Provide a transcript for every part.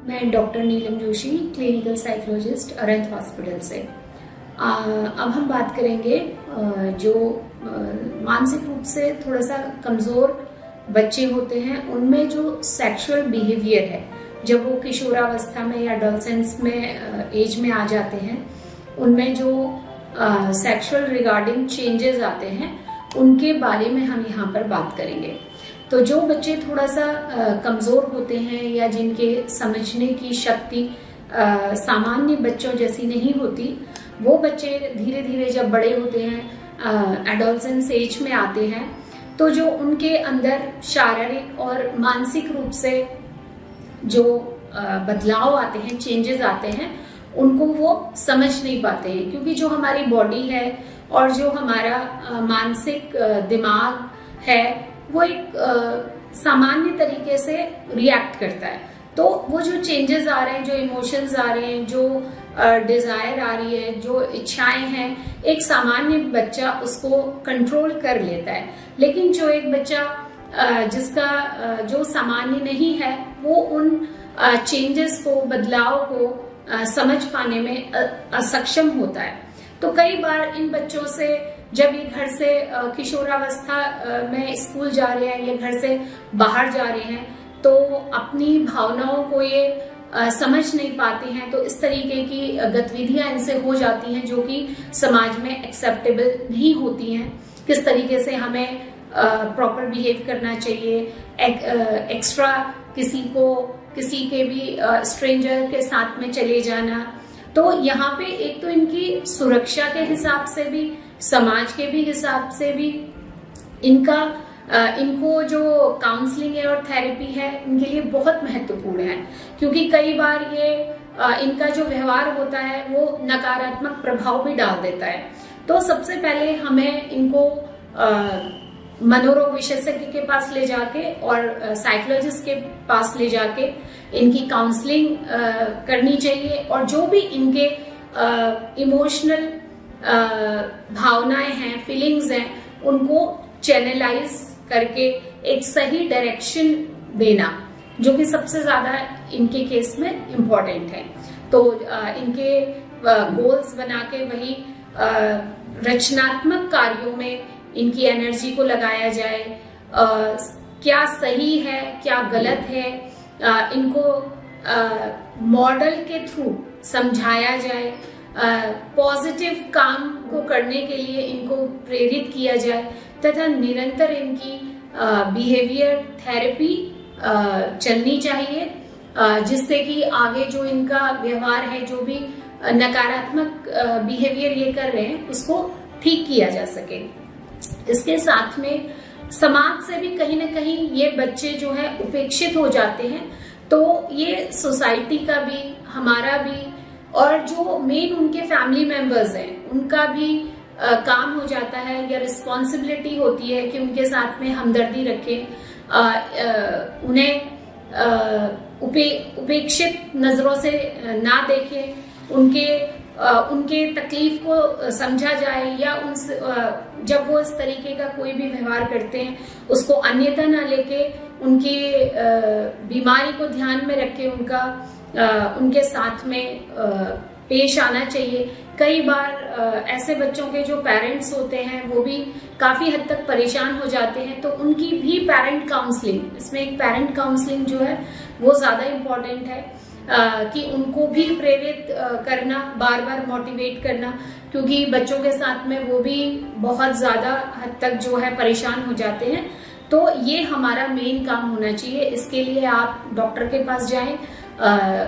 मैं डॉक्टर नीलम Joshi, clinical psychologist, अरंत hospital से। अब हम बात करेंगे जो मानसिक रूप से थोड़ा सा कमज़ोर बच्चे होते हैं, उनमें जो सेक्सुअल बिहेवियर है, जब वो किशोरावस्था में या एडोलसेंस में एज में आ जाते हैं, उनमें जो सेक्सुअल रिगार्डिंग चेंजेस आते हैं, उनके बारे में हम यहाँ पर बात करेंगे। तो जो बच्चे थोड़ा सा कमज़ोर होते हैं या जिनके समझने की शक्ति सामान्य बच्चों जैसी नहीं होती, वो बच्चे धीरे धीरे जब बड़े होते हैं, एडोलसेंस एज में आते हैं, तो जो उनके अंदर शारीरिक और मानसिक रूप से जो बदलाव आते हैं, चेंजेस आते हैं, उनको वो समझ नहीं पाते हैं, क्योंकि जो हमारी बॉडी है और जो हमारा मानसिक दिमाग है, वो एक सामान्य तरीके से रिएक्ट करता है। तो वो जो चेंजेस आ रहे हैं, जो इमोशंस आ रहे हैं, जो डिजायर आ रही है, जो इच्छाएं हैं, एक सामान्य बच्चा उसको कंट्रोल कर लेता है। लेकिन जो एक बच्चा जिसका जो सामान्य नहीं है, वो उन चेंजेस को, बदलाव को समझ पाने में असक्षम होता है। तो कई बार इन बच्चों से जब ये घर से किशोरावस्था में स्कूल जा रहे हैं या घर से बाहर जा रहे हैं, तो अपनी भावनाओं को ये समझ नहीं पाते हैं। तो इस तरीके की गतिविधियां इनसे हो जाती हैं जो कि समाज में एक्सेप्टेबल नहीं होती हैं। किस तरीके से हमें प्रॉपर बिहेव करना चाहिए, एक्स्ट्रा किसी के भी स्ट्रेंजर के साथ में चले जाना। तो यहाँ पे एक तो इनकी सुरक्षा के हिसाब से भी, समाज के भी हिसाब से भी इनको जो काउंसलिंग है और थेरेपी है, इनके लिए बहुत महत्वपूर्ण है, क्योंकि कई बार ये इनका जो व्यवहार होता है वो नकारात्मक प्रभाव भी डाल देता है। तो सबसे पहले हमें इनको मनोरोग विशेषज्ञ के पास ले जाके और साइकोलॉजिस्ट के पास ले जाके इनकी काउंसलिंग करनी चाहिए, और जो भी इनके इमोशनल भावनाएं हैं, फीलिंग्स हैं, उनको चैनलाइज करके एक सही डायरेक्शन देना, जो कि सबसे ज्यादा इनके केस में इम्पोर्टेंट है। तो इनके गोल्स बना के वही रचनात्मक कार्यों में इनकी एनर्जी को लगाया जाए। क्या सही है, क्या गलत है, इनको मॉडल के थ्रू समझाया जाए। पॉजिटिव काम को करने के लिए इनको प्रेरित किया जाए, तथा निरंतर इनकी बिहेवियर थेरेपी चलनी चाहिए, जिससे कि आगे जो इनका व्यवहार है, जो भी नकारात्मक बिहेवियर ये कर रहे हैं, उसको ठीक किया जा सके। इसके साथ में समाज से भी कहीं ना कहीं ये बच्चे जो है उपेक्षित हो जाते हैं। तो ये सोसाइटी का भी, हमारा भी, और जो मेन उनके फैमिली मेंबर्स हैं, उनका भी काम हो जाता है या रिस्पॉन्सिबिलिटी होती है कि उनके साथ में हमदर्दी रखें, उन्हें उपेक्षित नजरों से ना देखें, उनके तकलीफ को समझा जाए, या जब वो इस तरीके का कोई भी व्यवहार करते हैं, उसको अन्यथा ना लेके उनकी बीमारी को ध्यान में रख के उनके साथ में पेश आना चाहिए। कई बार ऐसे बच्चों के जो पेरेंट्स होते हैं, वो भी काफी हद तक परेशान हो जाते हैं, तो उनकी भी पेरेंट काउंसलिंग, इसमें एक पेरेंट काउंसलिंग जो है वो ज्यादा इम्पोर्टेंट है, कि उनको भी प्रेरित करना, बार बार मोटिवेट करना, क्योंकि बच्चों के साथ में वो भी बहुत ज्यादा हद तक जो है परेशान हो जाते हैं। तो ये हमारा मेन काम होना चाहिए। इसके लिए आप डॉक्टर के पास जाएं,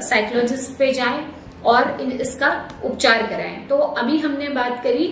साइकोलॉजिस्ट पे जाएं और इसका उपचार कराएं। तो अभी हमने बात करी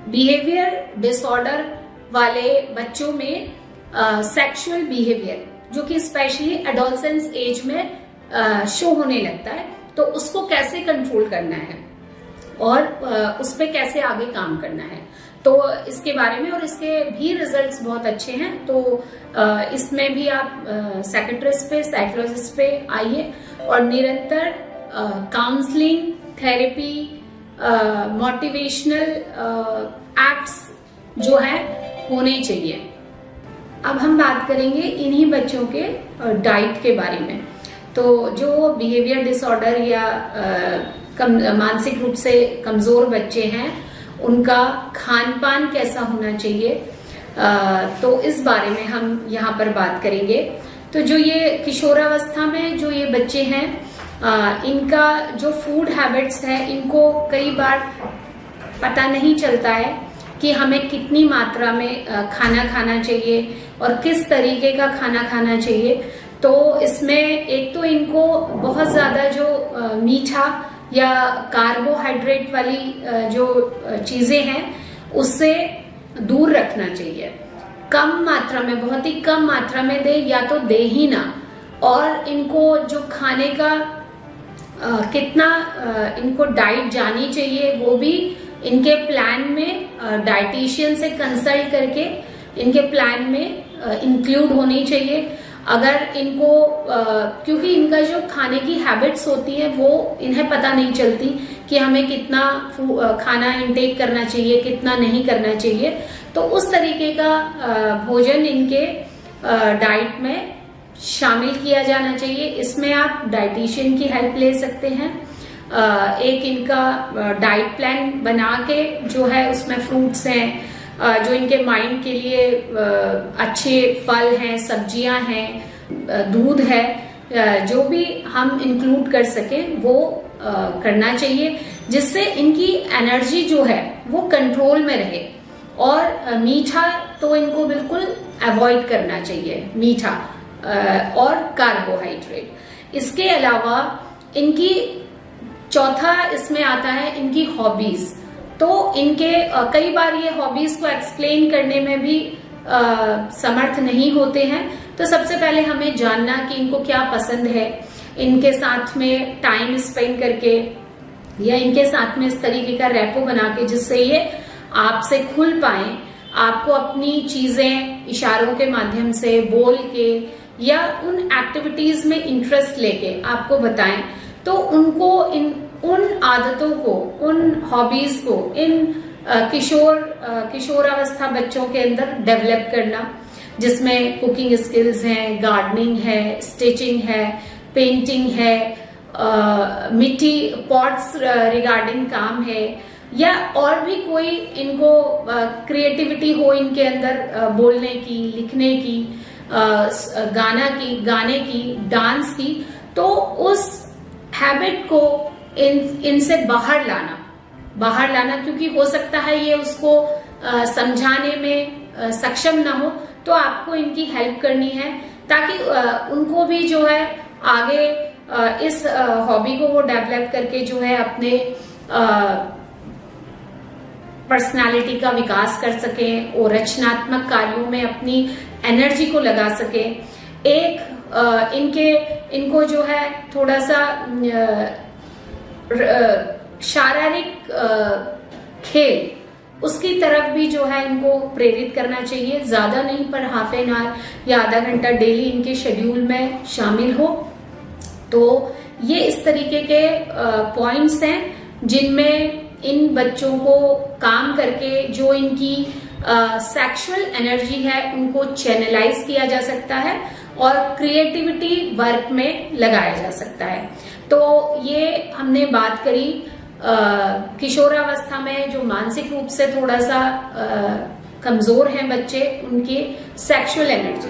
बिहेवियर डिसऑर्डर वाले बच्चों में सेक्सुअल बिहेवियर, जो कि स्पेशली एडोलसेंस एज में शो होने लगता है। तो उसको कैसे कंट्रोल करना है और उस पे कैसे आगे काम करना है, तो इसके बारे में, और इसके भी रिजल्ट्स बहुत अच्छे हैं। तो इसमें भी आप साइकियाट्रिस्ट पे, साइकोलॉजिस्ट पे आइए और निरंतर काउंसलिंग, थेरेपी, मोटिवेशनल एक्ट्स जो है होने चाहिए। अब हम बात करेंगे इन्हीं बच्चों के डाइट के बारे में। तो जो बिहेवियर डिसऑर्डर या मानसिक रूप से कमजोर बच्चे हैं, उनका खान पान कैसा होना चाहिए, तो इस बारे में हम यहाँ पर बात करेंगे। तो जो ये किशोरावस्था में जो ये बच्चे हैं, इनका जो फूड हैबिट्स है, इनको कई बार पता नहीं चलता है कि हमें कितनी मात्रा में खाना खाना चाहिए और किस तरीके का खाना खाना चाहिए। तो इसमें एक तो इनको बहुत ज्यादा जो मीठा या कार्बोहाइड्रेट वाली जो चीजें हैं उससे दूर रखना चाहिए। कम मात्रा में, बहुत ही कम मात्रा में दे, या तो दे ही ना। और इनको जो खाने का कितना इनको डाइट जानी चाहिए वो भी इनके प्लान में डाइटिशियन से कंसल्ट करके इनके प्लान में इंक्लूड होनी चाहिए। अगर इनको क्योंकि इनका जो खाने की हैबिट्स होती है वो इन्हें पता नहीं चलती कि हमें कितना खाना इंटेक करना चाहिए, कितना नहीं करना चाहिए, तो उस तरीके का भोजन इनके डाइट में शामिल किया जाना चाहिए। इसमें आप डाइटिशियन की हेल्प ले सकते हैं। एक इनका डाइट प्लान बना के जो है उसमें फ्रूट्स हैं, जो इनके माइंड के लिए अच्छे फल हैं, सब्जियां हैं, दूध है, जो भी हम इंक्लूड कर सकें वो करना चाहिए, जिससे इनकी एनर्जी जो है वो कंट्रोल में रहे। और मीठा तो इनको बिल्कुल अवॉइड करना चाहिए, मीठा और कार्बोहाइड्रेट। इसके अलावा इनकी चौथा इसमें आता है इनकी हॉबीज। तो इनके कई बार ये हॉबीज को एक्सप्लेन करने में भी समर्थ नहीं होते हैं। तो सबसे पहले हमें जानना कि इनको क्या पसंद है, इनके साथ में टाइम स्पेंड करके या इनके साथ में इस तरीके का रैपो बना के जिससे ये आपसे खुल पाए, आपको अपनी चीजें इशारों के माध्यम से बोल के या उन एक्टिविटीज में इंटरेस्ट लेके आपको बताएं, तो उनको उन आदतों को, उन हॉबीज को इन किशोरावस्था बच्चों के अंदर डेवलप करना, जिसमें कुकिंग स्किल्स हैं, गार्डनिंग है, स्टिचिंग है, पेंटिंग है, मिट्टी पॉट्स रिगार्डिंग काम है, या और भी कोई इनको क्रिएटिविटी हो इनके अंदर बोलने की, लिखने की, गाने की, डांस की, तो उस हैबिट को इनसे बाहर लाना, क्योंकि हो सकता है ये उसको समझाने में सक्षम ना हो, तो आपको इनकी हेल्प करनी है ताकि उनको भी जो है आगे इस हॉबी को वो डेवलप करके जो है अपने पर्सनालिटी का विकास कर सके और रचनात्मक कार्यों में अपनी एनर्जी को लगा सके। एक इनको जो है थोड़ा सा शारीरिक खेल, उसकी तरफ भी जो है इनको प्रेरित करना चाहिए। ज्यादा नहीं पर हाफ एन आवर या आधा घंटा डेली इनके शेड्यूल में शामिल हो। तो ये इस तरीके के पॉइंट्स हैं जिनमें इन बच्चों को काम करके जो इनकी सेक्सुअल एनर्जी है उनको चैनलाइज किया जा सकता है और क्रिएटिविटी वर्क में लगाया जा सकता है। तो ये हमने बात करी किशोरावस्था में जो मानसिक रूप से थोड़ा सा कमजोर हैं बच्चे, उनकी सेक्सुअल एनर्जी।